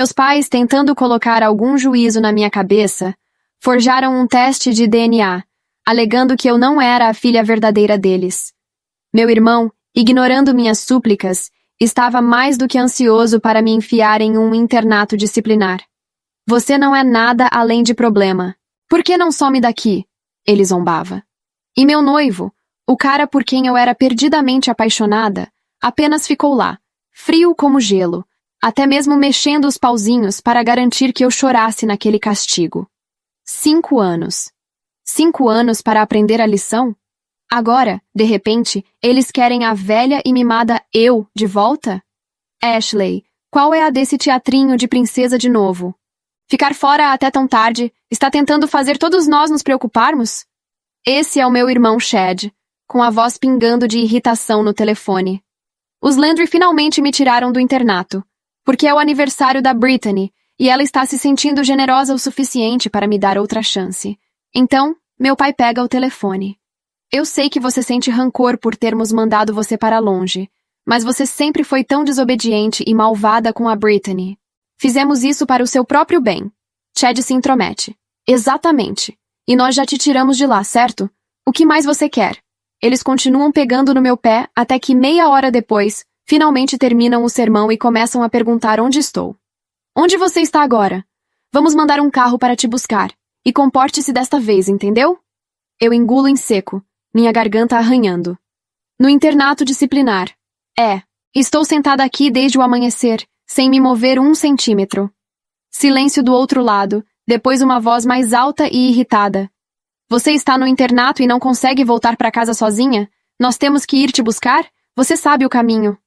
Meus pais, tentando colocar algum juízo na minha cabeça, forjaram um teste de DNA, alegando que eu não era a filha verdadeira deles. Meu irmão, ignorando minhas súplicas, estava mais do que ansioso para me enfiar em um internato disciplinar. Você não é nada além de problema. Por que não some daqui? Ele zombava. E meu noivo, o cara por quem eu era perdidamente apaixonada, apenas ficou lá, frio como gelo, até mesmo mexendo os pauzinhos para garantir que eu chorasse naquele castigo. 5 anos. 5 anos para aprender a lição? Agora, de repente, eles querem a velha e mimada eu de volta? Ashley, qual é a desse teatrinho de princesa de novo? Ficar fora até tão tarde está tentando fazer todos nós nos preocuparmos? Esse é o meu irmão Chad, com a voz pingando de irritação no telefone. Os Landry finalmente me tiraram do internato, porque é o aniversário da Brittany e ela está se sentindo generosa o suficiente para me dar outra chance. Então, meu pai pega o telefone. Eu sei que você sente rancor por termos mandado você para longe, mas você sempre foi tão desobediente e malvada com a Brittany. Fizemos isso para o seu próprio bem. Chad se intromete. Exatamente. E nós já te tiramos de lá, certo? O que mais você quer? Eles continuam pegando no meu pé até que meia hora depois, finalmente terminam o sermão e começam a perguntar onde estou. Onde você está agora? Vamos mandar um carro para te buscar. E comporte-se desta vez, entendeu? Eu engulo em seco, minha garganta arranhando. No internato disciplinar. Estou sentada aqui desde o amanhecer, sem me mover 1 centímetro. Silêncio do outro lado, depois uma voz mais alta e irritada. Você está no internato e não consegue voltar para casa sozinha? Nós temos que ir te buscar? Você sabe o caminho.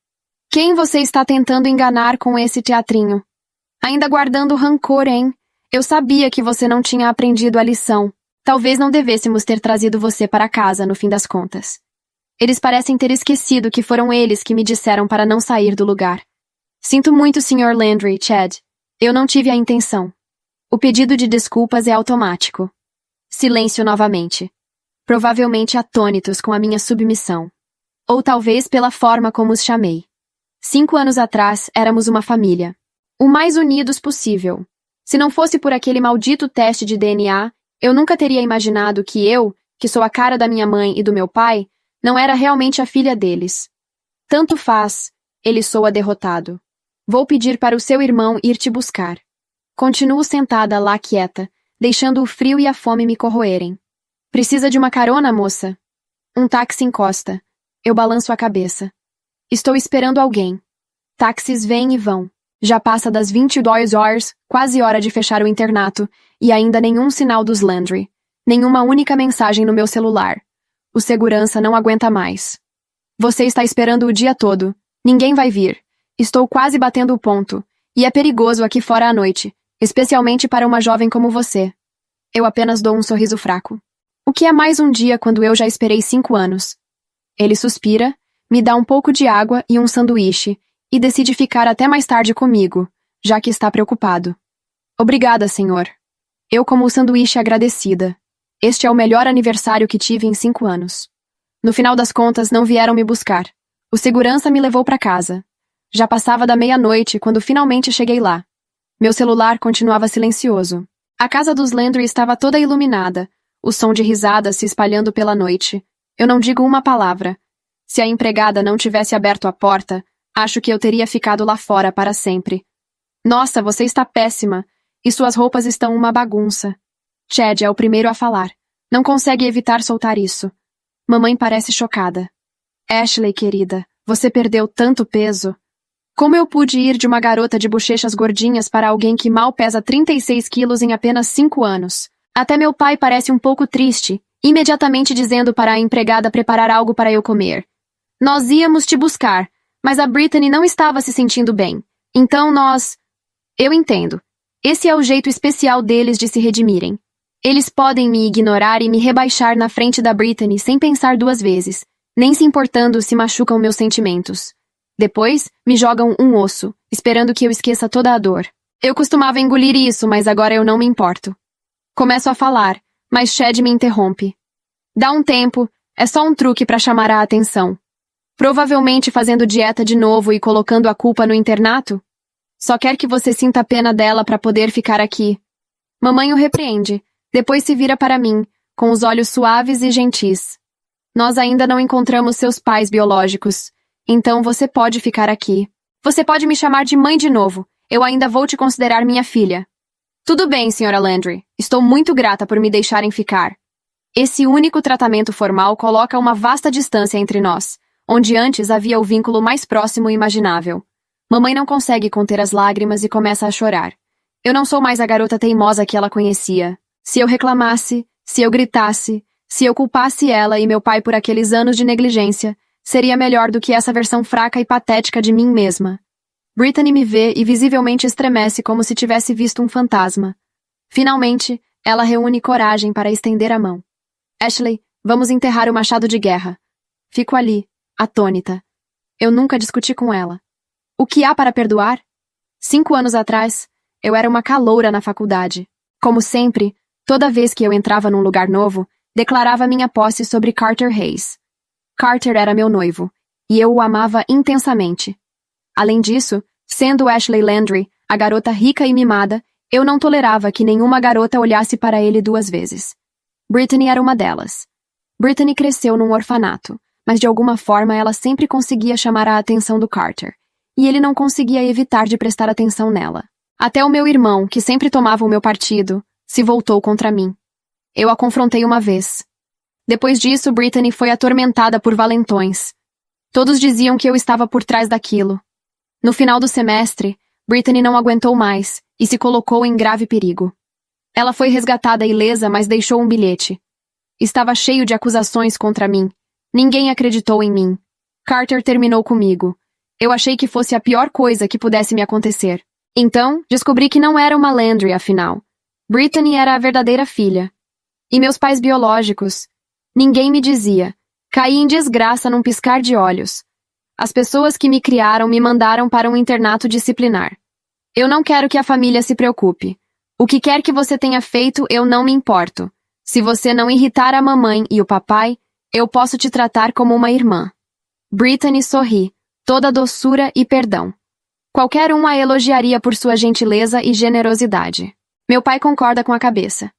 Quem você está tentando enganar com esse teatrinho? Ainda guardando rancor, hein? Eu sabia que você não tinha aprendido a lição. Talvez não devêssemos ter trazido você para casa, no fim das contas. Eles parecem ter esquecido que foram eles que me disseram para não sair do lugar. Sinto muito, Sr. Landry, Chad. Eu não tive a intenção. O pedido de desculpas é automático. Silêncio novamente. Provavelmente atônitos com a minha submissão. Ou talvez pela forma como os chamei. 5 anos atrás, éramos uma família. O mais unidos possível. Se não fosse por aquele maldito teste de DNA, eu nunca teria imaginado que eu, que sou a cara da minha mãe e do meu pai, não era realmente a filha deles. Tanto faz, ele soa derrotado. Vou pedir para o seu irmão ir te buscar. Continuo sentada lá quieta, deixando o frio e a fome me corroerem. Precisa de uma carona, moça? Um táxi encosta. Eu balanço a cabeça. Estou esperando alguém. Táxis vêm e vão. Já passa das 22 horas, quase hora de fechar o internato, e ainda nenhum sinal dos Landry. Nenhuma única mensagem no meu celular. O segurança não aguenta mais. Você está esperando o dia todo. Ninguém vai vir. Estou quase batendo o ponto. E é perigoso aqui fora à noite, especialmente para uma jovem como você. Eu apenas dou um sorriso fraco. O que é mais um dia quando eu já esperei 5 anos? Ele suspira, me dá um pouco de água e um sanduíche, e decide ficar até mais tarde comigo, já que está preocupado. Obrigada, senhor. Eu como o sanduíche agradecida. Este é o melhor aniversário que tive em 5 anos. No final das contas, não vieram me buscar. O segurança me levou para casa. Já passava da meia-noite quando finalmente cheguei lá. Meu celular continuava silencioso. A casa dos Landry estava toda iluminada, o som de risadas se espalhando pela noite. Eu não digo uma palavra. Se a empregada não tivesse aberto a porta, acho que eu teria ficado lá fora para sempre. Nossa, você está péssima. E suas roupas estão uma bagunça. Chad é o primeiro a falar. Não consegue evitar soltar isso. Mamãe parece chocada. Ashley, querida, você perdeu tanto peso. Como eu pude ir de uma garota de bochechas gordinhas para alguém que mal pesa 36 quilos em apenas 5 anos? Até meu pai parece um pouco triste, imediatamente dizendo para a empregada preparar algo para eu comer. Nós íamos te buscar, mas a Brittany não estava se sentindo bem. Então nós... Eu entendo. Esse é o jeito especial deles de se redimirem. Eles podem me ignorar e me rebaixar na frente da Brittany sem pensar 2 vezes, nem se importando se machucam meus sentimentos. Depois, me jogam um osso, esperando que eu esqueça toda a dor. Eu costumava engolir isso, mas agora eu não me importo. Começo a falar, mas Chad me interrompe. Dá um tempo, é só um truque para chamar a atenção. Provavelmente fazendo dieta de novo e colocando a culpa no internato? Só quer que você sinta pena dela para poder ficar aqui. Mamãe o repreende, depois se vira para mim, com os olhos suaves e gentis. Nós ainda não encontramos seus pais biológicos, então você pode ficar aqui. Você pode me chamar de mãe de novo, eu ainda vou te considerar minha filha. Tudo bem, Sra. Landry, estou muito grata por me deixarem ficar. Esse único tratamento formal coloca uma vasta distância entre nós, onde antes havia o vínculo mais próximo imaginável. Mamãe não consegue conter as lágrimas e começa a chorar. Eu não sou mais a garota teimosa que ela conhecia. Se eu reclamasse, se eu gritasse, se eu culpasse ela e meu pai por aqueles anos de negligência, seria melhor do que essa versão fraca e patética de mim mesma. Brittany me vê e visivelmente estremece como se tivesse visto um fantasma. Finalmente, ela reúne coragem para estender a mão. Ashley, vamos enterrar o machado de guerra. Fico ali, atônita. Eu nunca discuti com ela. O que há para perdoar? 5 anos atrás, eu era uma caloura na faculdade. Como sempre, toda vez que eu entrava num lugar novo, declarava minha posse sobre Carter Hayes. Carter era meu noivo, e eu o amava intensamente. Além disso, sendo Ashley Landry, a garota rica e mimada, eu não tolerava que nenhuma garota olhasse para ele 2 vezes. Brittany era uma delas. Brittany cresceu num orfanato, mas de alguma forma ela sempre conseguia chamar a atenção do Carter, e ele não conseguia evitar de prestar atenção nela. Até o meu irmão, que sempre tomava o meu partido, se voltou contra mim. Eu a confrontei uma vez. Depois disso, Brittany foi atormentada por valentões. Todos diziam que eu estava por trás daquilo. No final do semestre, Brittany não aguentou mais e se colocou em grave perigo. Ela foi resgatada ilesa, mas deixou um bilhete. Estava cheio de acusações contra mim. Ninguém acreditou em mim. Carter terminou comigo. Eu achei que fosse a pior coisa que pudesse me acontecer. Então, descobri que não era uma Landry, afinal. Brittany era a verdadeira filha. E meus pais biológicos? Ninguém me dizia. Caí em desgraça num piscar de olhos. As pessoas que me criaram me mandaram para um internato disciplinar. Eu não quero que a família se preocupe. O que quer que você tenha feito, eu não me importo. Se você não irritar a mamãe e o papai, eu posso te tratar como uma irmã. Brittany sorri, toda doçura e perdão. Qualquer um a elogiaria por sua gentileza e generosidade. Meu pai concorda com a cabeça.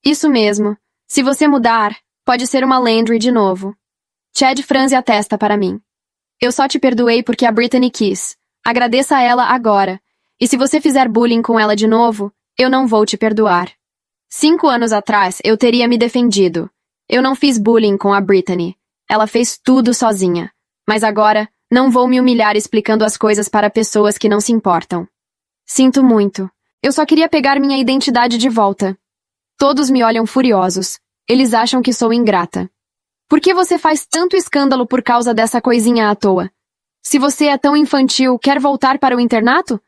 Isso mesmo. Se você mudar, pode ser uma Landry de novo. Chad franze a testa para mim. Eu só te perdoei porque a Brittany quis. Agradeça a ela agora. E se você fizer bullying com ela de novo, eu não vou te perdoar. 5 anos atrás, eu teria me defendido. Eu não fiz bullying com a Brittany. Ela fez tudo sozinha. Mas agora, não vou me humilhar explicando as coisas para pessoas que não se importam. Sinto muito. Eu só queria pegar minha identidade de volta. Todos me olham furiosos. Eles acham que sou ingrata. Por que você faz tanto escândalo por causa dessa coisinha à toa? Se você é tão infantil, quer voltar para o internato?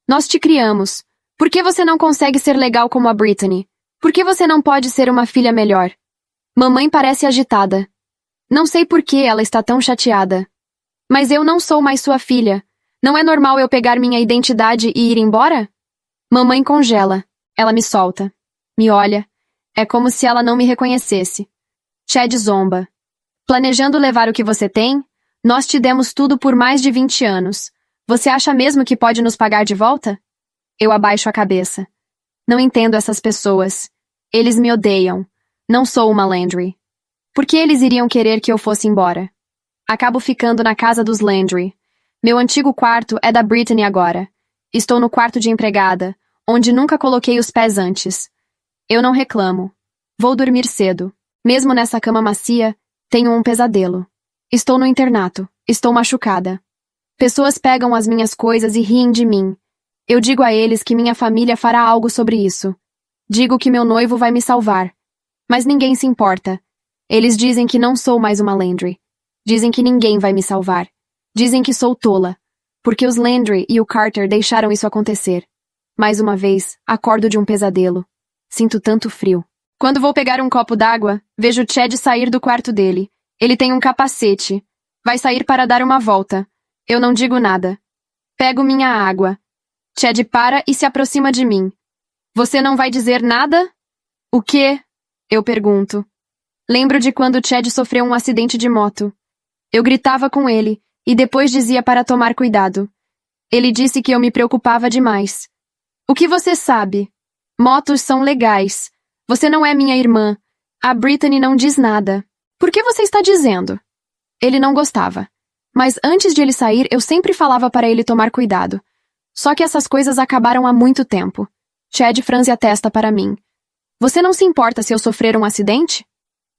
Nós te criamos. Por que você não consegue ser legal como a Brittany? Por que você não pode ser uma filha melhor? Mamãe parece agitada. Não sei por que ela está tão chateada. Mas eu não sou mais sua filha. Não é normal eu pegar minha identidade e ir embora? Mamãe congela. Ela me solta. Me olha. É como se ela não me reconhecesse. Chad zomba. Planejando levar o que você tem? Nós te demos tudo por mais de 20 anos. Você acha mesmo que pode nos pagar de volta? Eu abaixo a cabeça. Não entendo essas pessoas. Eles me odeiam. Não sou uma Landry. Por que eles iriam querer que eu fosse embora? Acabo ficando na casa dos Landry. Meu antigo quarto é da Brittany agora. Estou no quarto de empregada, onde nunca coloquei os pés antes. Eu não reclamo. Vou dormir cedo. Mesmo nessa cama macia, tenho um pesadelo. Estou no internato. Estou machucada. Pessoas pegam as minhas coisas e riem de mim. Eu digo a eles que minha família fará algo sobre isso. Digo que meu noivo vai me salvar. Mas ninguém se importa. Eles dizem que não sou mais uma Landry. Dizem que ninguém vai me salvar. Dizem que sou tola. Porque os Landry e o Carter deixaram isso acontecer. Mais uma vez, acordo de um pesadelo. Sinto tanto frio. Quando vou pegar um copo d'água, vejo Chad sair do quarto dele. Ele tem um capacete. Vai sair para dar uma volta. Eu não digo nada. Pego minha água. Chad para e se aproxima de mim. Você não vai dizer nada? O quê? Eu pergunto. Lembro de quando Chad sofreu um acidente de moto. Eu gritava com ele, e depois dizia para tomar cuidado. Ele disse que eu me preocupava demais. O que você sabe? Motos são legais. Você não é minha irmã. A Brittany não diz nada. Por que você está dizendo? Ele não gostava. Mas antes de ele sair, eu sempre falava para ele tomar cuidado. Só que essas coisas acabaram há muito tempo. Chad franze a testa para mim. Você não se importa se eu sofrer um acidente?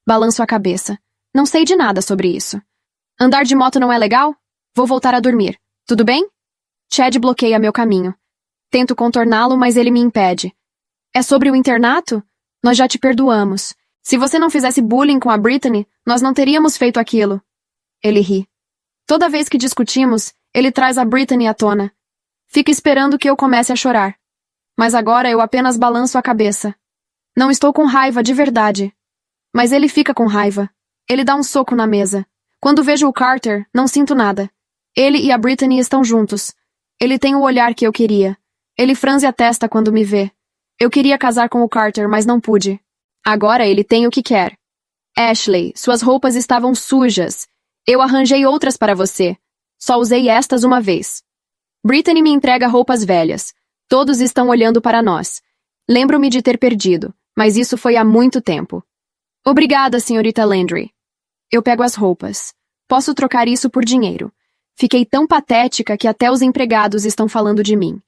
Balanço a cabeça. Não sei de nada sobre isso. Andar de moto não é legal? Vou voltar a dormir. Tudo bem? Chad bloqueia meu caminho. Tento contorná-lo, mas ele me impede. É sobre o internato? Nós já te perdoamos. Se você não fizesse bullying com a Brittany, nós não teríamos feito aquilo. Ele ri. Toda vez que discutimos, ele traz a Brittany à tona. Fica esperando que eu comece a chorar. Mas agora eu apenas balanço a cabeça. Não estou com raiva de verdade. Mas ele fica com raiva. Ele dá um soco na mesa. Quando vejo o Carter, não sinto nada. Ele e a Brittany estão juntos. Ele tem o olhar que eu queria. Ele franze a testa quando me vê. Eu queria casar com o Carter, mas não pude. Agora ele tem o que quer. Ashley, suas roupas estavam sujas. Eu arranjei outras para você. Só usei estas uma vez. Brittany me entrega roupas velhas. Todos estão olhando para nós. Lembro-me de ter perdido, mas isso foi há muito tempo. Obrigada, senhorita Landry. Eu pego as roupas. Posso trocar isso por dinheiro. Fiquei tão patética que até os empregados estão falando de mim.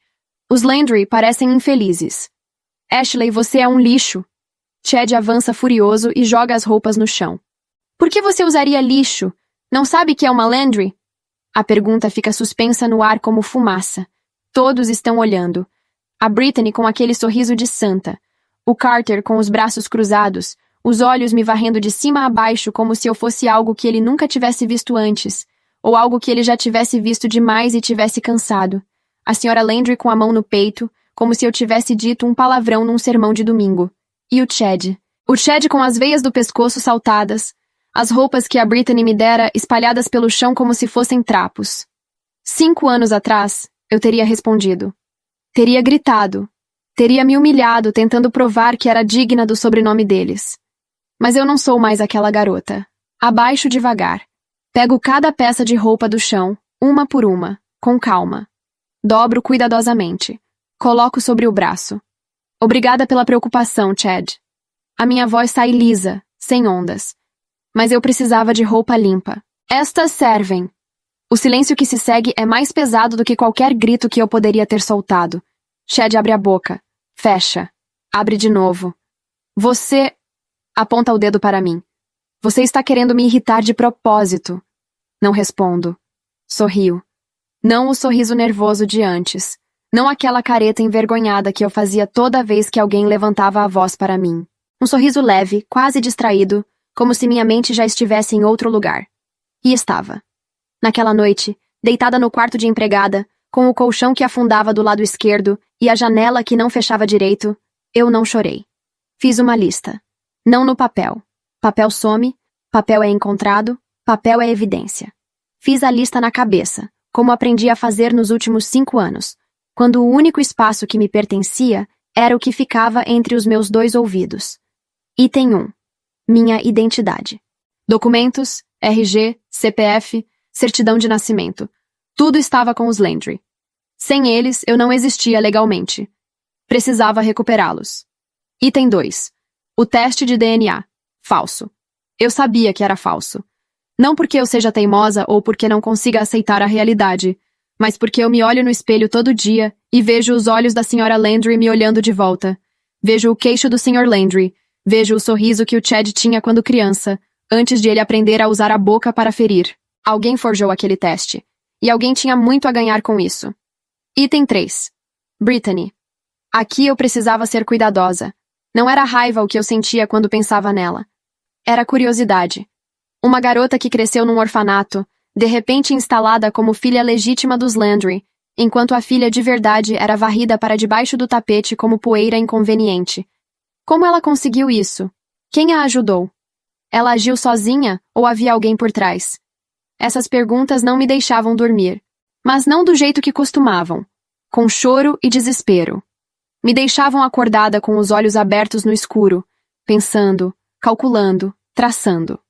Os Landry parecem infelizes. Ashley, você é um lixo. Chad avança furioso e joga as roupas no chão. Por que você usaria lixo? Não sabe que é uma Landry? A pergunta fica suspensa no ar como fumaça. Todos estão olhando. A Brittany com aquele sorriso de santa. O Carter com os braços cruzados, os olhos me varrendo de cima a baixo como se eu fosse algo que ele nunca tivesse visto antes, ou algo que ele já tivesse visto demais e tivesse cansado. A senhora Landry com a mão no peito, como se eu tivesse dito um palavrão num sermão de domingo. E o Chad. O Chad com as veias do pescoço saltadas, as roupas que a Brittany me dera espalhadas pelo chão como se fossem trapos. 5 anos atrás, eu teria respondido. Teria gritado. Teria me humilhado tentando provar que era digna do sobrenome deles. Mas eu não sou mais aquela garota. Abaixo devagar. Pego cada peça de roupa do chão, uma por uma, com calma. Dobro cuidadosamente. Coloco sobre o braço. Obrigada pela preocupação, Chad. A minha voz sai lisa, sem ondas. Mas eu precisava de roupa limpa. Estas servem. O silêncio que se segue é mais pesado do que qualquer grito que eu poderia ter soltado. Chad abre a boca. Fecha. Abre de novo. Você... Aponta o dedo para mim. Você está querendo me irritar de propósito. Não respondo. Sorrio. Não o sorriso nervoso de antes. Não aquela careta envergonhada que eu fazia toda vez que alguém levantava a voz para mim. Um sorriso leve, quase distraído, como se minha mente já estivesse em outro lugar. E estava. Naquela noite, deitada no quarto de empregada, com o colchão que afundava do lado esquerdo e a janela que não fechava direito, eu não chorei. Fiz uma lista. Não no papel. Papel some, papel é encontrado, papel é evidência. Fiz a lista na cabeça, como aprendi a fazer nos últimos 5 anos, quando o único espaço que me pertencia era o que ficava entre os meus 2 ouvidos. Item 1. Minha identidade. Documentos, RG, CPF, certidão de nascimento. Tudo estava com os Landry. Sem eles, eu não existia legalmente. Precisava recuperá-los. Item 2. O teste de DNA. Falso. Eu sabia que era falso. Não porque eu seja teimosa ou porque não consiga aceitar a realidade, mas porque eu me olho no espelho todo dia e vejo os olhos da senhora Landry me olhando de volta. Vejo o queixo do Sr. Landry. Vejo o sorriso que o Chad tinha quando criança, antes de ele aprender a usar a boca para ferir. Alguém forjou aquele teste. E alguém tinha muito a ganhar com isso. Item 3. Brittany. Aqui eu precisava ser cuidadosa. Não era raiva o que eu sentia quando pensava nela. Era curiosidade. Uma garota que cresceu num orfanato, de repente instalada como filha legítima dos Landry, enquanto a filha de verdade era varrida para debaixo do tapete como poeira inconveniente. Como ela conseguiu isso? Quem a ajudou? Ela agiu sozinha ou havia alguém por trás? Essas perguntas não me deixavam dormir, mas não do jeito que costumavam, com choro e desespero. Me deixavam acordada com os olhos abertos no escuro, pensando, calculando, traçando.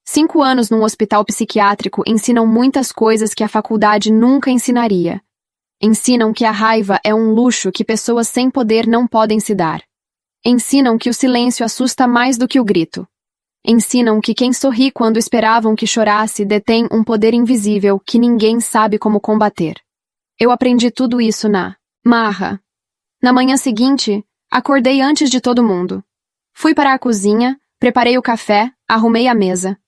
5 anos num hospital psiquiátrico ensinam muitas coisas que a faculdade nunca ensinaria. Ensinam que a raiva é um luxo que pessoas sem poder não podem se dar. Ensinam que o silêncio assusta mais do que o grito. Ensinam que quem sorri quando esperavam que chorasse detém um poder invisível que ninguém sabe como combater. Eu aprendi tudo isso na marra. Na manhã seguinte, acordei antes de todo mundo. Fui para a cozinha, preparei o café, arrumei a mesa.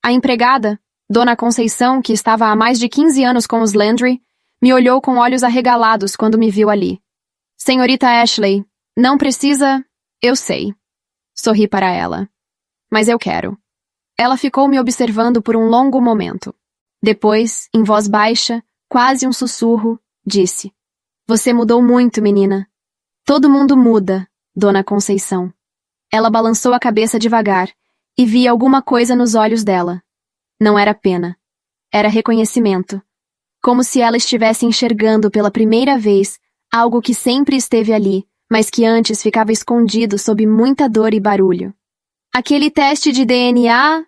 A empregada, Dona Conceição, que estava há mais de 15 anos com os Landry, me olhou com olhos arregalados quando me viu ali. Senhorita Ashley, não precisa... Eu sei. Sorri para ela. Mas eu quero. Ela ficou me observando por um longo momento. Depois, em voz baixa, quase um sussurro, disse: Você mudou muito, menina. Todo mundo muda, Dona Conceição. Ela balançou a cabeça devagar e vi alguma coisa nos olhos dela. Não era pena. Era reconhecimento. Como se ela estivesse enxergando pela primeira vez algo que sempre esteve ali, mas que antes ficava escondido sob muita dor e barulho. Aquele teste de DNA...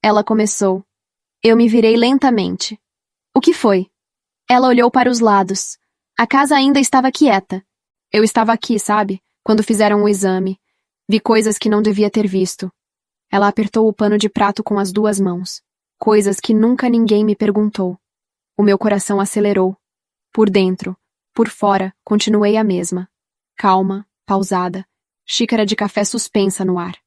Ela começou. Eu me virei lentamente. O que foi? Ela olhou para os lados. A casa ainda estava quieta. Eu estava aqui, sabe? Quando fizeram o exame. Vi coisas que não devia ter visto. Ela apertou o pano de prato com as 2 mãos. Coisas que nunca ninguém me perguntou. O meu coração acelerou. Por dentro, por fora, continuei a mesma. Calma, pausada, xícara de café suspensa no ar.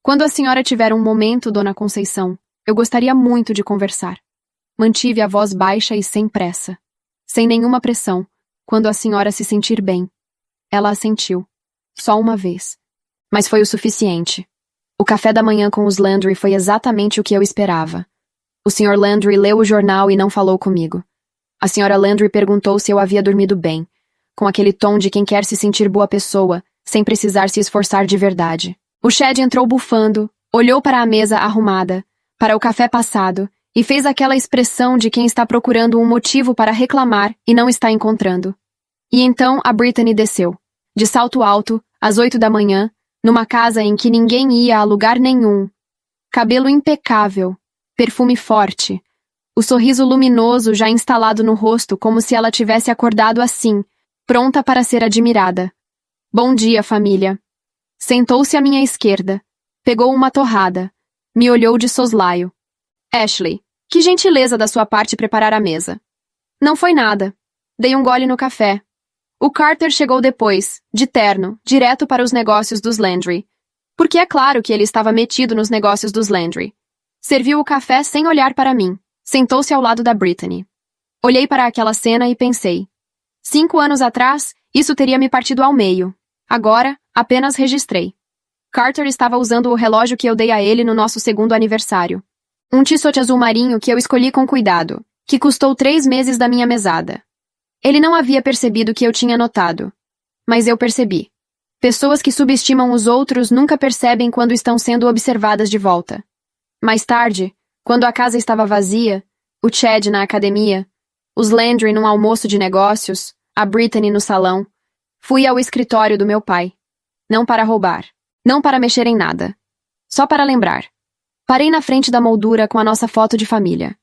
Quando a senhora tiver um momento, Dona Conceição, eu gostaria muito de conversar. Mantive a voz baixa e sem pressa. Sem nenhuma pressão, quando a senhora se sentir bem. Ela assentiu. Só uma vez. Mas foi o suficiente. O café da manhã com os Landry foi exatamente o que eu esperava. O Sr. Landry leu o jornal e não falou comigo. A Sra. Landry perguntou se eu havia dormido bem, com aquele tom de quem quer se sentir boa pessoa, sem precisar se esforçar de verdade. O Chad entrou bufando, olhou para a mesa arrumada, para o café passado, e fez aquela expressão de quem está procurando um motivo para reclamar e não está encontrando. E então a Brittany desceu, de salto alto, às 8 da manhã, numa casa em que ninguém ia a lugar nenhum. Cabelo impecável, perfume forte, o sorriso luminoso já instalado no rosto como se ela tivesse acordado assim, pronta para ser admirada. Bom dia, família. Sentou-se à minha esquerda, pegou uma torrada, me olhou de soslaio. Ashley, que gentileza da sua parte preparar a mesa. Não foi nada. Dei um gole no café. O Carter chegou depois, de terno, direto para os negócios dos Landry. Porque é claro que ele estava metido nos negócios dos Landry. Serviu o café sem olhar para mim. Sentou-se ao lado da Brittany. Olhei para aquela cena e pensei. 5 anos atrás, isso teria me partido ao meio. Agora, apenas registrei. Carter estava usando o relógio que eu dei a ele no nosso 2º aniversário. Um Tissot azul marinho que eu escolhi com cuidado, que custou 3 meses da minha mesada. Ele não havia percebido que eu tinha notado. Mas eu percebi. Pessoas que subestimam os outros nunca percebem quando estão sendo observadas de volta. Mais tarde, quando a casa estava vazia, o Chad na academia, os Landry num almoço de negócios, a Brittany no salão, fui ao escritório do meu pai. Não para roubar. Não para mexer em nada. Só para lembrar. Parei na frente da moldura com a nossa foto de família.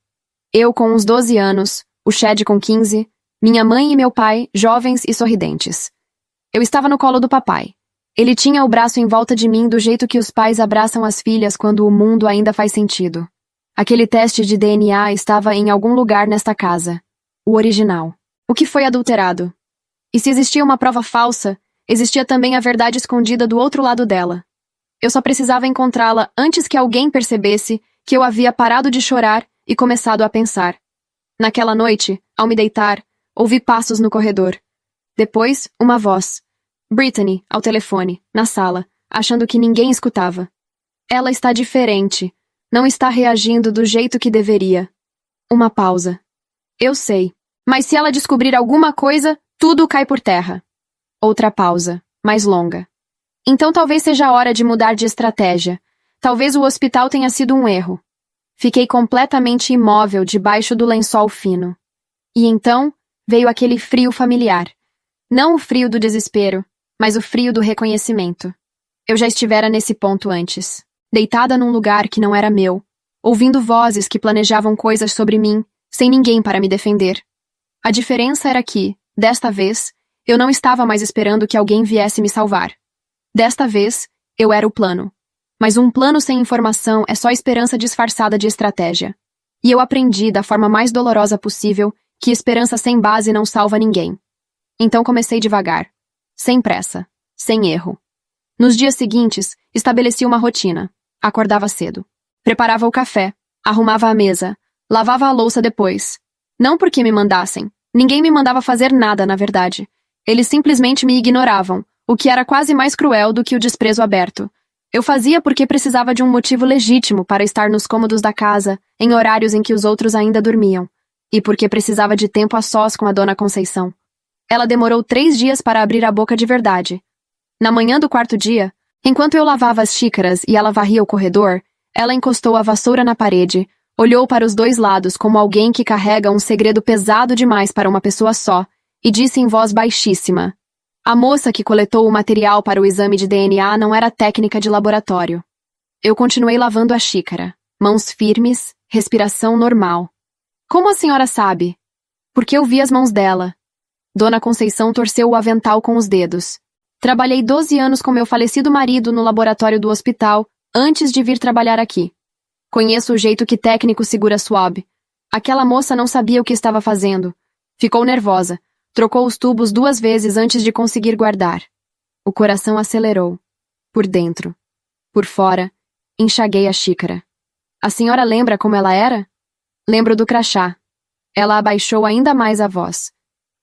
Eu com uns 12 anos, o Chad com 15, minha mãe e meu pai, jovens e sorridentes. Eu estava no colo do papai. Ele tinha o braço em volta de mim do jeito que os pais abraçam as filhas quando o mundo ainda faz sentido. Aquele teste de DNA estava em algum lugar nesta casa. O original. O que foi adulterado? E se existia uma prova falsa, existia também a verdade escondida do outro lado dela. Eu só precisava encontrá-la antes que alguém percebesse que eu havia parado de chorar e começado a pensar. Naquela noite, ao me deitar, ouvi passos no corredor. Depois, uma voz. Brittany, ao telefone, na sala, achando que ninguém escutava. Ela está diferente. Não está reagindo do jeito que deveria. Uma pausa. Eu sei. Mas se ela descobrir alguma coisa, tudo cai por terra. Outra pausa, mais longa. Então talvez seja a hora de mudar de estratégia. Talvez o hospital tenha sido um erro. Fiquei completamente imóvel debaixo do lençol fino. E então, veio aquele frio familiar. Não o frio do desespero, mas o frio do reconhecimento. Eu já estivera nesse ponto antes. Deitada num lugar que não era meu, ouvindo vozes que planejavam coisas sobre mim, sem ninguém para me defender. A diferença era que, Desta vez, eu não estava mais esperando que alguém viesse me salvar. Desta vez, eu era o plano. Mas um plano sem informação é só esperança disfarçada de estratégia. E eu aprendi, da forma mais dolorosa possível, que esperança sem base não salva ninguém. Então comecei devagar. Sem pressa. Sem erro. Nos dias seguintes, estabeleci uma rotina. Acordava cedo. Preparava o café. Arrumava a mesa. Lavava a louça depois. Não porque me mandassem. Ninguém me mandava fazer nada, na verdade. Eles simplesmente me ignoravam, o que era quase mais cruel do que o desprezo aberto. Eu fazia porque precisava de um motivo legítimo para estar nos cômodos da casa, em horários em que os outros ainda dormiam. E porque precisava de tempo a sós com a dona Conceição. Ela demorou 3 dias para abrir a boca de verdade. Na manhã do 4º dia, enquanto eu lavava as xícaras e ela varria o corredor, ela encostou a vassoura na parede, olhou para os 2 lados como alguém que carrega um segredo pesado demais para uma pessoa só, e disse em voz baixíssima: "A moça que coletou o material para o exame de DNA não era técnica de laboratório." Eu continuei lavando a xícara, mãos firmes, respiração normal. "Como a senhora sabe?" "Porque eu vi as mãos dela." Dona Conceição torceu o avental com os dedos. "Trabalhei 12 anos com meu falecido marido no laboratório do hospital antes de vir trabalhar aqui. Conheço o jeito que técnico segura swab. Aquela moça não sabia o que estava fazendo. Ficou nervosa. Trocou os tubos 2 vezes antes de conseguir guardar." O coração acelerou. Por dentro. Por fora, enxaguei a xícara. "A senhora lembra como ela era?" "Lembro do crachá." Ela abaixou ainda mais a voz.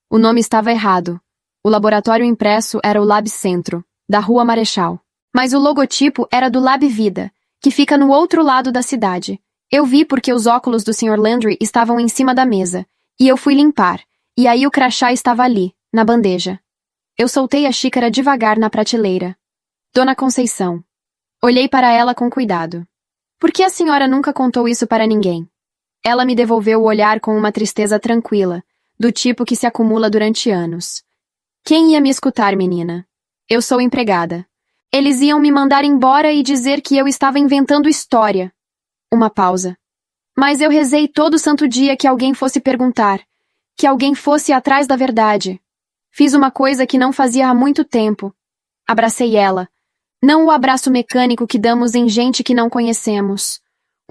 O nome estava errado. O laboratório impresso era o Lab Centro, da Rua Marechal. Mas o logotipo era do Lab Vida, que fica no outro lado da cidade. Eu vi porque os óculos do Sr. Landry estavam em cima da mesa, e eu fui limpar, e aí o crachá estava ali, na bandeja. Eu soltei a xícara devagar na prateleira. "Dona Conceição." Olhei para ela com cuidado. "Por que a senhora nunca contou isso para ninguém?" Ela me devolveu o olhar com uma tristeza tranquila, do tipo que se acumula durante anos. "Quem ia me escutar, menina? Eu sou empregada. Eles iam me mandar embora e dizer que eu estava inventando história." Uma pausa. "Mas eu rezei todo santo dia que alguém fosse perguntar, que alguém fosse atrás da verdade. Fiz uma coisa que não fazia há muito tempo." Abracei ela. Não o abraço mecânico que damos em gente que não conhecemos.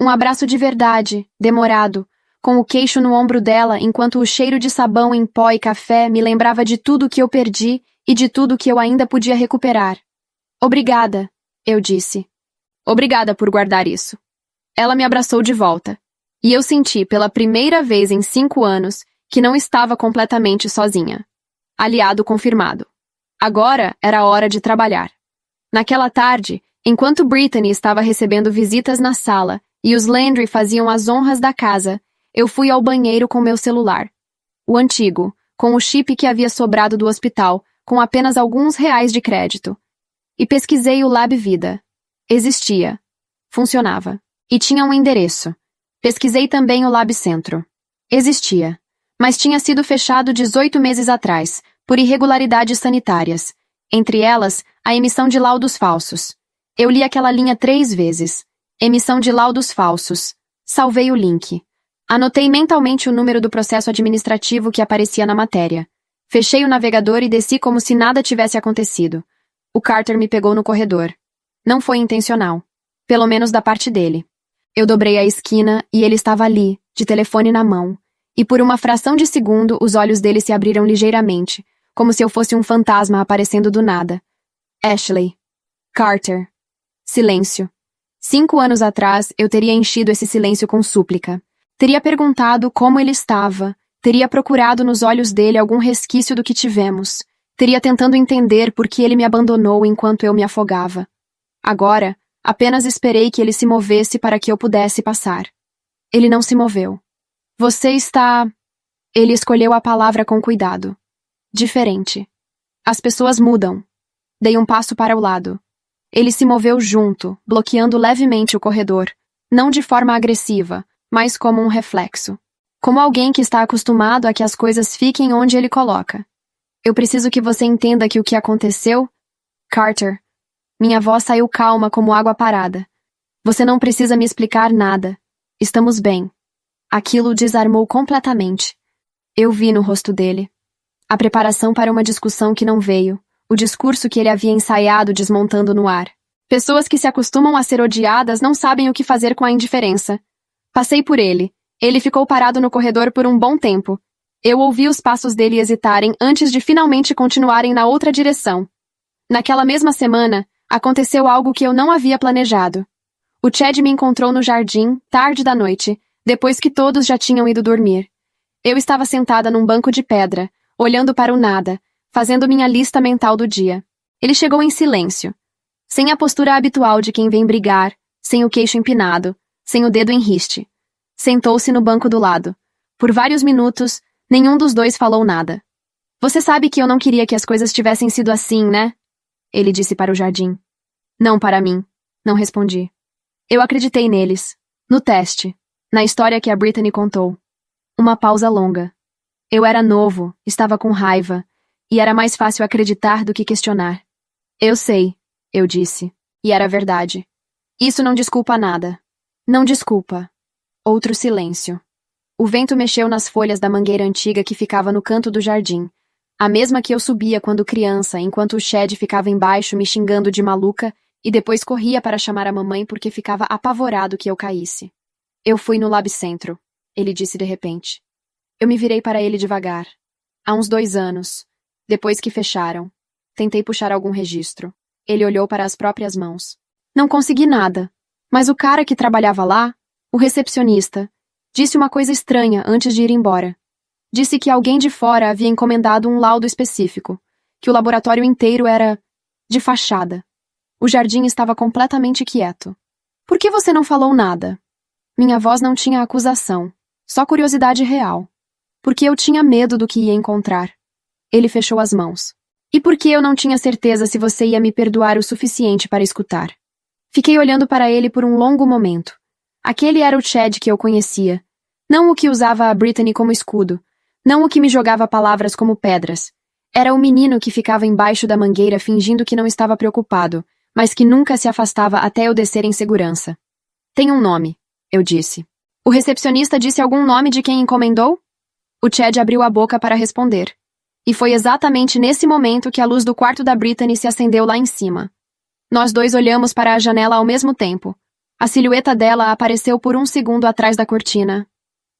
Um abraço de verdade, demorado, com o queixo no ombro dela enquanto o cheiro de sabão em pó e café me lembrava de tudo que eu perdi e de tudo que eu ainda podia recuperar. "Obrigada", eu disse. "Obrigada por guardar isso." Ela me abraçou de volta. E eu senti, pela primeira vez em 5 anos, que não estava completamente sozinha. Aliado confirmado. Agora era hora de trabalhar. Naquela tarde, enquanto Brittany estava recebendo visitas na sala e os Landry faziam as honras da casa, eu fui ao banheiro com meu celular. O antigo, com o chip que havia sobrado do hospital, com apenas alguns reais de crédito. E pesquisei o Lab Vida. Existia. Funcionava. E tinha um endereço. Pesquisei também o Lab Centro. Existia. Mas tinha sido fechado 18 meses atrás, por irregularidades sanitárias. Entre elas, a emissão de laudos falsos. Eu li aquela linha 3 vezes. Emissão de laudos falsos. Salvei o link. Anotei mentalmente o número do processo administrativo que aparecia na matéria. Fechei o navegador e desci como se nada tivesse acontecido. O Carter me pegou no corredor. Não foi intencional. Pelo menos da parte dele. Eu dobrei a esquina e ele estava ali, de telefone na mão. E por uma fração de segundo, os olhos dele se abriram ligeiramente, como se eu fosse um fantasma aparecendo do nada. Ashley. Carter. Silêncio. 5 anos atrás, eu teria enchido esse silêncio com súplica. Teria perguntado como ele estava, teria procurado nos olhos dele algum resquício do que tivemos, teria tentando entender por que ele me abandonou enquanto eu me afogava. Agora, apenas esperei que ele se movesse para que eu pudesse passar. Ele não se moveu. "Você está..." Ele escolheu a palavra com cuidado. "Diferente. As pessoas mudam." Dei um passo para o lado. Ele se moveu junto, bloqueando levemente o corredor, não de forma agressiva, mas como um reflexo. Como alguém que está acostumado a que as coisas fiquem onde ele coloca. "Eu preciso que você entenda que o que aconteceu..." "Carter." Minha voz saiu calma como água parada. "Você não precisa me explicar nada. Estamos bem." Aquilo o desarmou completamente. Eu vi no rosto dele. A preparação para uma discussão que não veio, o discurso que ele havia ensaiado desmontando no ar. Pessoas que se acostumam a ser odiadas não sabem o que fazer com a indiferença. Passei por ele. Ele ficou parado no corredor por um bom tempo. Eu ouvi os passos dele hesitarem antes de finalmente continuarem na outra direção. Naquela mesma semana, aconteceu algo que eu não havia planejado. O Chad me encontrou no jardim, tarde da noite, depois que todos já tinham ido dormir. Eu estava sentada num banco de pedra, olhando para o nada, fazendo minha lista mental do dia. Ele chegou em silêncio. Sem a postura habitual de quem vem brigar, sem o queixo empinado, sem o dedo em riste. Sentou-se no banco do lado. Por vários minutos, nenhum dos dois falou nada. Você sabe que eu não queria que as coisas tivessem sido assim, né? Ele disse para o jardim. Não para mim. Não respondi. Eu acreditei neles. No teste. Na história que a Brittany contou. Uma pausa longa. Eu era novo, estava com raiva, e era mais fácil acreditar do que questionar. Eu sei, eu disse. E era verdade. Isso não desculpa nada. Não desculpa. Outro silêncio. O vento mexeu nas folhas da mangueira antiga que ficava no canto do jardim, a mesma que eu subia quando criança, enquanto o Chad ficava embaixo me xingando de maluca e depois corria para chamar a mamãe porque ficava apavorado que eu caísse. Eu fui no Labcentro, ele disse de repente. Eu me virei para ele devagar. Há uns 2 anos, depois que fecharam. Tentei puxar algum registro. Ele olhou para as próprias mãos. Não consegui nada, mas o cara que trabalhava lá, o recepcionista, disse uma coisa estranha antes de ir embora. Disse que alguém de fora havia encomendado um laudo específico, que o laboratório inteiro era de fachada. O jardim estava completamente quieto. Por que você não falou nada? Minha voz não tinha acusação, só curiosidade real. Porque eu tinha medo do que ia encontrar. Ele fechou as mãos. E porque eu não tinha certeza se você ia me perdoar o suficiente para escutar. Fiquei olhando para ele por um longo momento. Aquele era o Chad que eu conhecia. Não o que usava a Brittany como escudo. Não o que me jogava palavras como pedras. Era o menino que ficava embaixo da mangueira fingindo que não estava preocupado, mas que nunca se afastava até eu descer em segurança. Tem um nome, eu disse. O recepcionista disse algum nome de quem encomendou? O Chad abriu a boca para responder. E foi exatamente nesse momento que a luz do quarto da Brittany se acendeu lá em cima. Nós dois olhamos para a janela ao mesmo tempo. A silhueta dela apareceu por um segundo atrás da cortina.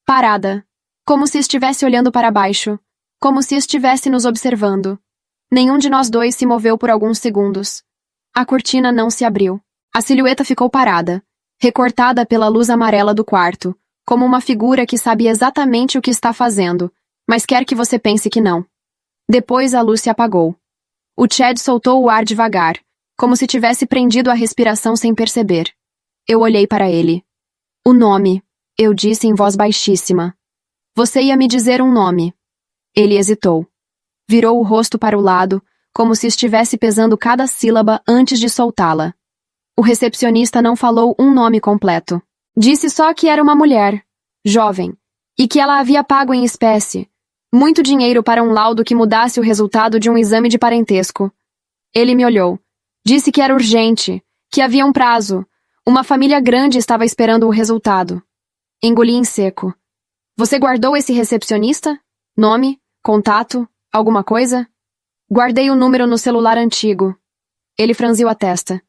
Parada. Como se estivesse olhando para baixo. Como se estivesse nos observando. Nenhum de nós dois se moveu por alguns segundos. A cortina não se abriu. A silhueta ficou parada, recortada pela luz amarela do quarto, como uma figura que sabe exatamente o que está fazendo, mas quer que você pense que não. Depois a luz se apagou. O Chad soltou o ar devagar, como se tivesse prendido a respiração sem perceber. Eu olhei para ele. O nome, eu disse em voz baixíssima. Você ia me dizer um nome. Ele hesitou. Virou o rosto para o lado, como se estivesse pesando cada sílaba antes de soltá-la. O recepcionista não falou um nome completo. Disse só que era uma mulher, jovem, e que ela havia pago em espécie, muito dinheiro para um laudo que mudasse o resultado de um exame de parentesco. Ele me olhou. Disse que era urgente, que havia um prazo. Uma família grande estava esperando o resultado. Engoli em seco. Você guardou esse recepcionista? Nome? Contato? Alguma coisa? Guardei o número no celular antigo. Ele franziu a testa.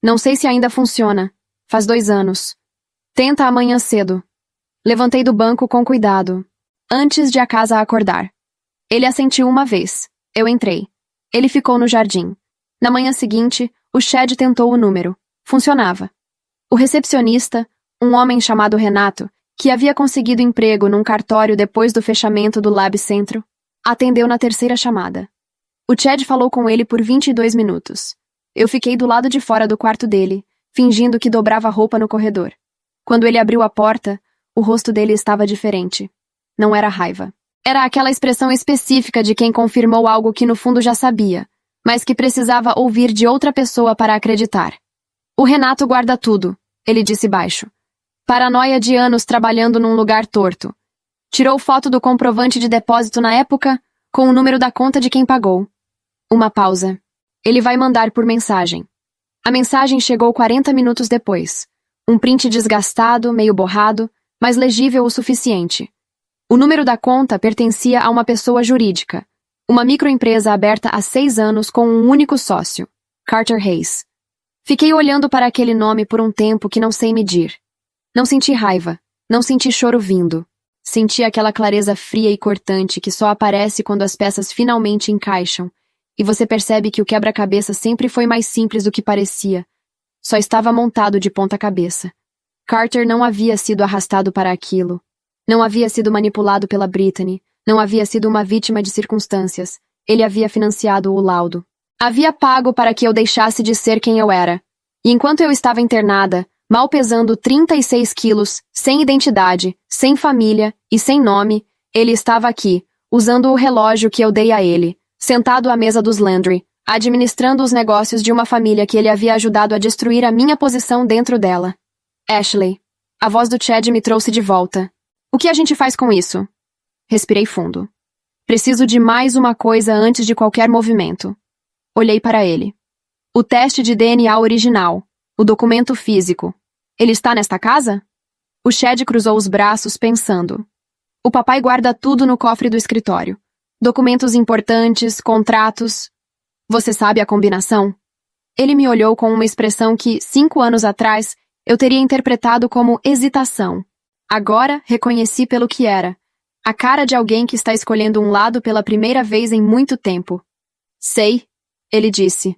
Não sei se ainda funciona. Faz 2 anos. Tenta amanhã cedo. Levantei do banco com cuidado, antes de a casa acordar. Ele assentiu uma vez. Eu entrei. Ele ficou no jardim. Na manhã seguinte, o Chad tentou o número. Funcionava. O recepcionista, um homem chamado Renato, que havia conseguido emprego num cartório depois do fechamento do Labcentro, atendeu na 3ª chamada. O Chad falou com ele por 22 minutos. Eu fiquei do lado de fora do quarto dele, fingindo que dobrava roupa no corredor. Quando ele abriu a porta, o rosto dele estava diferente. Não era raiva. Era aquela expressão específica de quem confirmou algo que no fundo já sabia, mas que precisava ouvir de outra pessoa para acreditar. O Renato guarda tudo, ele disse baixo. Paranoia de anos trabalhando num lugar torto. Tirou foto do comprovante de depósito na época, com o número da conta de quem pagou. Uma pausa. Ele vai mandar por mensagem. A mensagem chegou 40 minutos depois. Um print desgastado, meio borrado, mas legível o suficiente. O número da conta pertencia a uma pessoa jurídica. Uma microempresa aberta há 6 anos com um único sócio, Carter Hayes. Fiquei olhando para aquele nome por um tempo que não sei medir. Não senti raiva, não senti choro vindo. Senti aquela clareza fria e cortante que só aparece quando as peças finalmente encaixam, e você percebe que o quebra-cabeça sempre foi mais simples do que parecia. Só estava montado de ponta cabeça. Carter não havia sido arrastado para aquilo. Não havia sido manipulado pela Brittany. Não havia sido uma vítima de circunstâncias. Ele havia financiado o laudo. Havia pago para que eu deixasse de ser quem eu era. E enquanto eu estava internada, mal pesando 36 quilos, sem identidade, sem família e sem nome, ele estava aqui, usando o relógio que eu dei a ele, sentado à mesa dos Landry, administrando os negócios de uma família que ele havia ajudado a destruir a minha posição dentro dela. Ashley. A voz do Chad me trouxe de volta. O que a gente faz com isso? Respirei fundo. Preciso de mais uma coisa antes de qualquer movimento. Olhei para ele. O teste de DNA original. O documento físico. Ele está nesta casa? O Chad cruzou os braços, pensando. O papai guarda tudo no cofre do escritório. Documentos importantes, contratos. Você sabe a combinação? Ele me olhou com uma expressão que, 5 anos atrás, eu teria interpretado como hesitação. Agora, reconheci pelo que era. A cara de alguém que está escolhendo um lado pela primeira vez em muito tempo. Sei, ele disse.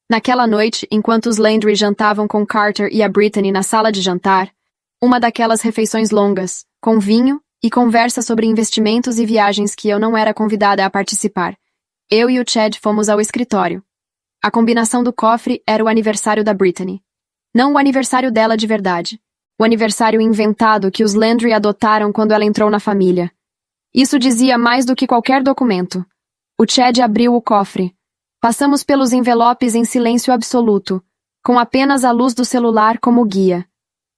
Naquela noite, enquanto os Landry jantavam com Carter e a Brittany na sala de jantar, uma daquelas refeições longas, com vinho e conversa sobre investimentos e viagens que eu não era convidada a participar. Eu e o Chad fomos ao escritório. A combinação do cofre era o aniversário da Brittany. Não o aniversário dela de verdade. O aniversário inventado que os Landry adotaram quando ela entrou na família. Isso dizia mais do que qualquer documento. O Chad abriu o cofre. Passamos pelos envelopes em silêncio absoluto, com apenas a luz do celular como guia.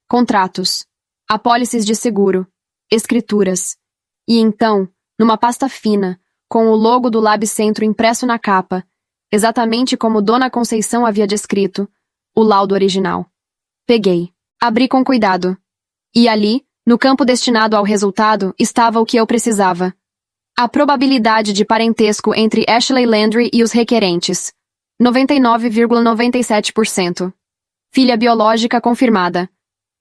Contratos, apólices de seguro, escrituras. E então, numa pasta fina, com o logo do Lab Centro impresso na capa, exatamente como Dona Conceição havia descrito, o laudo original. Peguei. Abri com cuidado. E ali, no campo destinado ao resultado, estava o que eu precisava. A probabilidade de parentesco entre Ashley Landry e os requerentes. 99,97%. Filha biológica confirmada.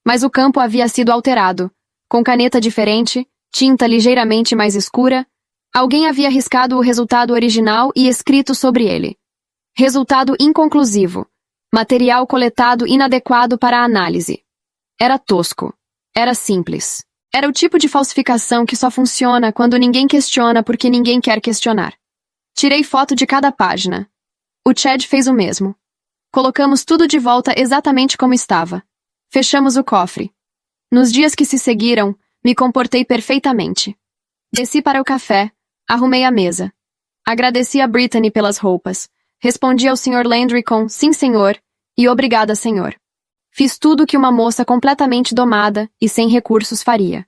Mas o campo havia sido alterado. Com caneta diferente, tinta ligeiramente mais escura, alguém havia riscado o resultado original e escrito sobre ele. Resultado inconclusivo. Material coletado inadequado para a análise. Era tosco. Era simples. Era o tipo de falsificação que só funciona quando ninguém questiona porque ninguém quer questionar. Tirei foto de cada página. O Chad fez o mesmo. Colocamos tudo de volta exatamente como estava. Fechamos o cofre. Nos dias que se seguiram, me comportei perfeitamente. Desci para o café, arrumei a mesa. Agradeci a Brittany pelas roupas. Respondi ao Sr. Landry com sim, senhor, e obrigada, senhor. Fiz tudo o que uma moça completamente domada e sem recursos faria.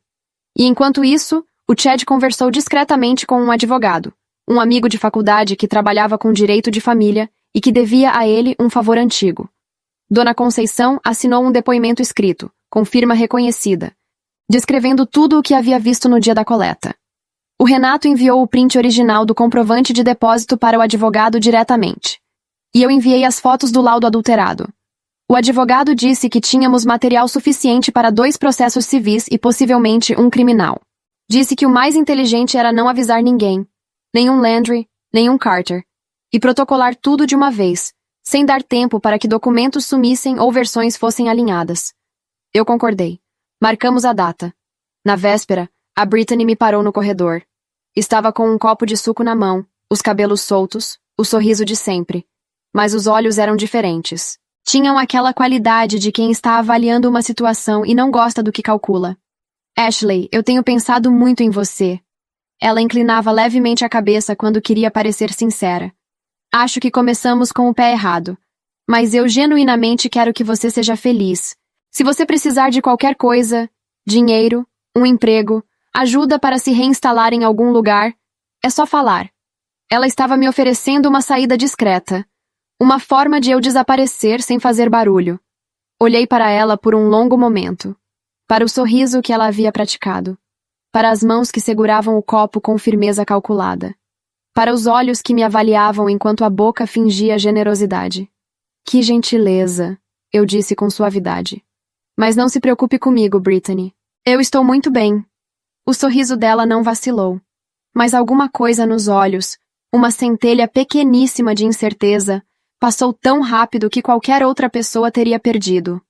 E enquanto isso, o Chad conversou discretamente com um advogado, um amigo de faculdade que trabalhava com direito de família e que devia a ele um favor antigo. Dona Conceição assinou um depoimento escrito, com firma reconhecida, descrevendo tudo o que havia visto no dia da coleta. O Renato enviou o print original do comprovante de depósito para o advogado diretamente. E eu enviei as fotos do laudo adulterado. O advogado disse que tínhamos material suficiente para 2 processos civis e possivelmente um criminal. Disse que o mais inteligente era não avisar ninguém, nenhum Landry, nenhum Carter, e protocolar tudo de uma vez, sem dar tempo para que documentos sumissem ou versões fossem alinhadas. Eu concordei. Marcamos a data. Na véspera, a Brittany me parou no corredor. Estava com um copo de suco na mão, os cabelos soltos, o sorriso de sempre. Mas os olhos eram diferentes. Tinham aquela qualidade de quem está avaliando uma situação e não gosta do que calcula. Ashley, eu tenho pensado muito em você. Ela inclinava levemente a cabeça quando queria parecer sincera. Acho que começamos com o pé errado. Mas eu genuinamente quero que você seja feliz. Se você precisar de qualquer coisa, dinheiro, um emprego, ajuda para se reinstalar em algum lugar, é só falar. Ela estava me oferecendo uma saída discreta. Uma forma de eu desaparecer sem fazer barulho. Olhei para ela por um longo momento. Para o sorriso que ela havia praticado. Para as mãos que seguravam o copo com firmeza calculada. para os olhos que me avaliavam enquanto a boca fingia generosidade. Que gentileza, eu disse com suavidade. Mas não se preocupe comigo, Brittany. Eu estou muito bem. O sorriso dela não vacilou. Mas alguma coisa nos olhos, uma centelha pequeníssima de incerteza, passou tão rápido que qualquer outra pessoa teria perdido.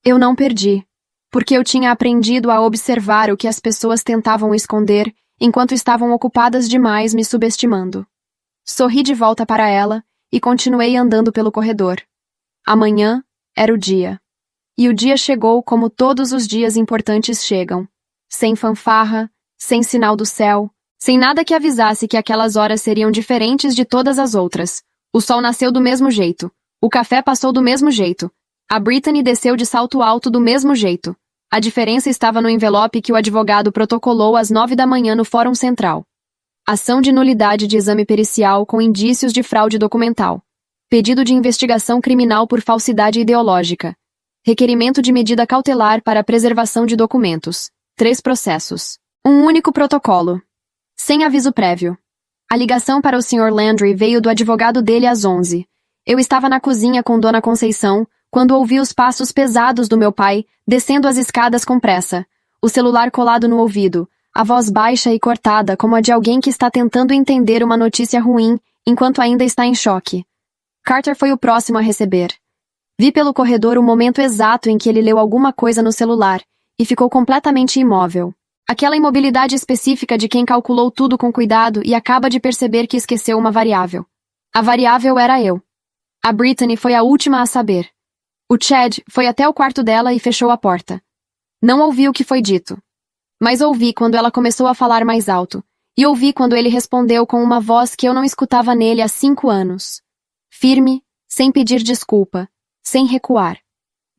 Eu não perdi, porque eu tinha aprendido a observar o que as pessoas tentavam esconder enquanto estavam ocupadas demais me subestimando. Sorri de volta para ela e continuei andando pelo corredor. Amanhã era o dia. E o dia chegou como todos os dias importantes chegam. Sem fanfarra, sem sinal do céu, sem nada que avisasse que aquelas horas seriam diferentes de todas as outras. O sol nasceu do mesmo jeito. O café passou do mesmo jeito. A Brittany desceu de salto alto do mesmo jeito. A diferença estava no envelope que o advogado protocolou às 9 da manhã no Fórum Central. Ação de nulidade de exame pericial com indícios de fraude documental. Pedido de investigação criminal por falsidade ideológica. Requerimento de medida cautelar para a preservação de documentos. 3 processos. Um único protocolo. Sem aviso prévio. A ligação para o Sr. Landry veio do advogado dele às 11. Eu estava na cozinha com Dona Conceição, quando ouvi os passos pesados do meu pai, descendo as escadas com pressa, o celular colado no ouvido, a voz baixa e cortada como a de alguém que está tentando entender uma notícia ruim enquanto ainda está em choque. Carter foi o próximo a receber. Vi pelo corredor o momento exato em que ele leu alguma coisa no celular e ficou completamente imóvel. Aquela imobilidade específica de quem calculou tudo com cuidado e acaba de perceber que esqueceu uma variável. A variável era eu. A Brittany foi a última a saber. O Chad foi até o quarto dela e fechou a porta. Não ouvi o que foi dito. Mas ouvi quando ela começou a falar mais alto, e ouvi quando ele respondeu com uma voz que eu não escutava nele há 5 anos. Firme, sem pedir desculpa, sem recuar.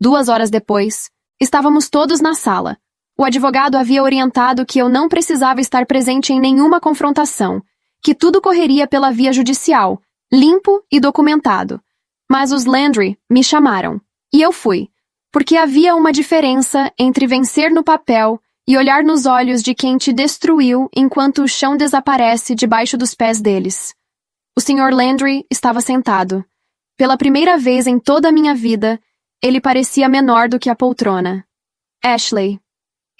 2 horas depois, estávamos todos na sala. O advogado havia orientado que eu não precisava estar presente em nenhuma confrontação, que tudo correria pela via judicial, limpo e documentado. Mas os Landry me chamaram, e eu fui, porque havia uma diferença entre vencer no papel e olhar nos olhos de quem te destruiu enquanto o chão desaparece debaixo dos pés deles. O Sr. Landry estava sentado. Pela primeira vez em toda a minha vida, ele parecia menor do que a poltrona. Ashley.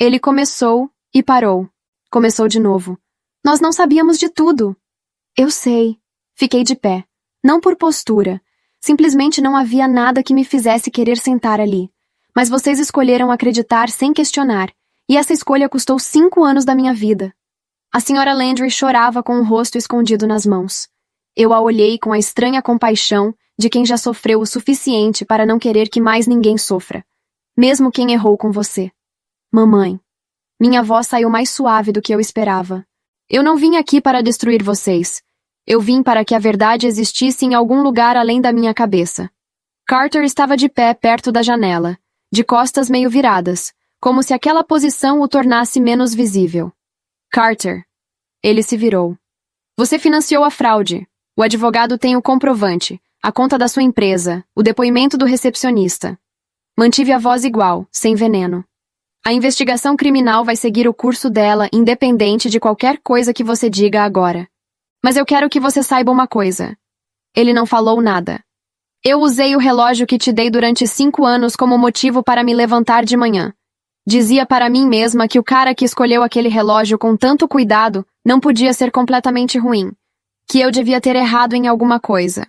Ele começou e parou. Começou de novo. Nós não sabíamos de tudo. Eu sei. Fiquei de pé. Não por postura. Simplesmente não havia nada que me fizesse querer sentar ali. Mas vocês escolheram acreditar sem questionar. E essa escolha custou 5 anos da minha vida. A Sra. Landry chorava com o rosto escondido nas mãos. Eu a olhei com a estranha compaixão de quem já sofreu o suficiente para não querer que mais ninguém sofra. Mesmo quem errou com você. Mamãe. Minha voz saiu mais suave do que eu esperava. Eu não vim aqui para destruir vocês. Eu vim para que a verdade existisse em algum lugar além da minha cabeça. Carter estava de pé perto da janela, de costas meio viradas, como se aquela posição o tornasse menos visível. Carter. Ele se virou. Você financiou a fraude. O advogado tem o comprovante, a conta da sua empresa, o depoimento do recepcionista. Mantive a voz igual, sem veneno. A investigação criminal vai seguir o curso dela, independente de qualquer coisa que você diga agora. Mas eu quero que você saiba uma coisa. Ele não falou nada. Eu usei o relógio que te dei durante 5 anos como motivo para me levantar de manhã. Dizia para mim mesma que o cara que escolheu aquele relógio com tanto cuidado não podia ser completamente ruim. Que eu devia ter errado em alguma coisa.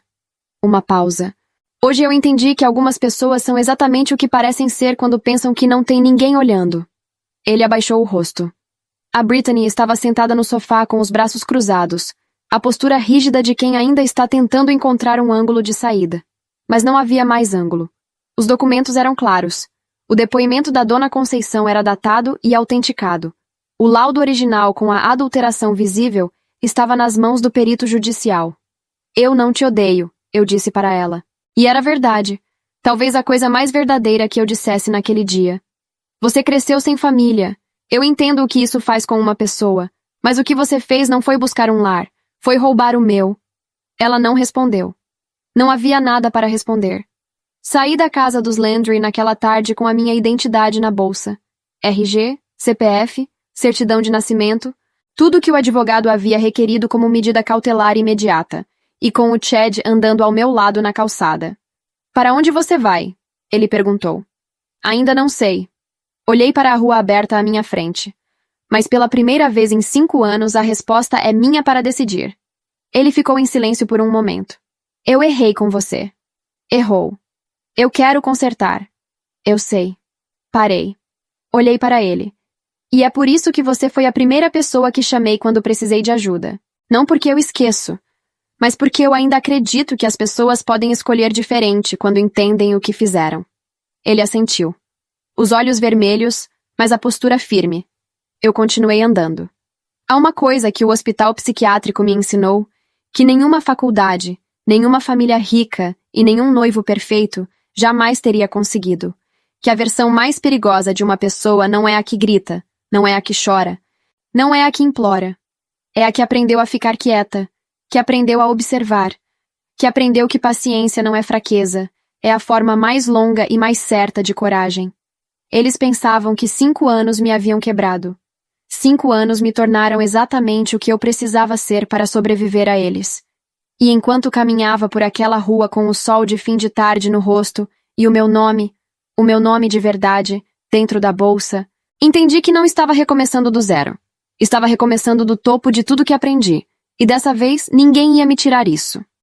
Uma pausa. Hoje eu entendi que algumas pessoas são exatamente o que parecem ser quando pensam que não tem ninguém olhando. Ele abaixou o rosto. A Brittany estava sentada no sofá com os braços cruzados, a postura rígida de quem ainda está tentando encontrar um ângulo de saída. Mas não havia mais ângulo. Os documentos eram claros. O depoimento da Dona Conceição era datado e autenticado. O laudo original com a adulteração visível estava nas mãos do perito judicial. Eu não te odeio, eu disse para ela. E era verdade. Talvez a coisa mais verdadeira que eu dissesse naquele dia. Você cresceu sem família. Eu entendo o que isso faz com uma pessoa. Mas o que você fez não foi buscar um lar. Foi roubar o meu. Ela não respondeu. Não havia nada para responder. Saí da casa dos Landry naquela tarde com a minha identidade na bolsa. RG, CPF, certidão de nascimento, Tudo o que o advogado havia requerido como medida cautelar imediata, e com o Chad andando ao meu lado na calçada. Para onde você vai? Ele perguntou. Ainda não sei. Olhei para a rua aberta à minha frente. Mas pela primeira vez em 5 anos a resposta é minha para decidir. Ele ficou em silêncio por um momento. Eu errei com você. Errou. Eu quero consertar. Eu sei. Parei. Olhei para ele. E é por isso que você foi a primeira pessoa que chamei quando precisei de ajuda. Não porque eu esqueço, mas porque eu ainda acredito que as pessoas podem escolher diferente quando entendem o que fizeram. Ele assentiu. Os olhos vermelhos, mas a postura firme. Eu continuei andando. Há uma coisa que o hospital psiquiátrico me ensinou, que nenhuma faculdade, nenhuma família rica e nenhum noivo perfeito jamais teria conseguido. Que a versão mais perigosa de uma pessoa não é a que grita, não é a que chora, não é a que implora. É a que aprendeu a ficar quieta, que aprendeu a observar, que aprendeu que paciência não é fraqueza, é a forma mais longa e mais certa de coragem. Eles pensavam que 5 anos me haviam quebrado. 5 anos me tornaram exatamente o que eu precisava ser para sobreviver a eles. E enquanto caminhava por aquela rua com o sol de fim de tarde no rosto e o meu nome de verdade, dentro da bolsa, entendi que não estava recomeçando do zero. Estava recomeçando do topo de tudo que aprendi, e dessa vez ninguém ia me tirar isso.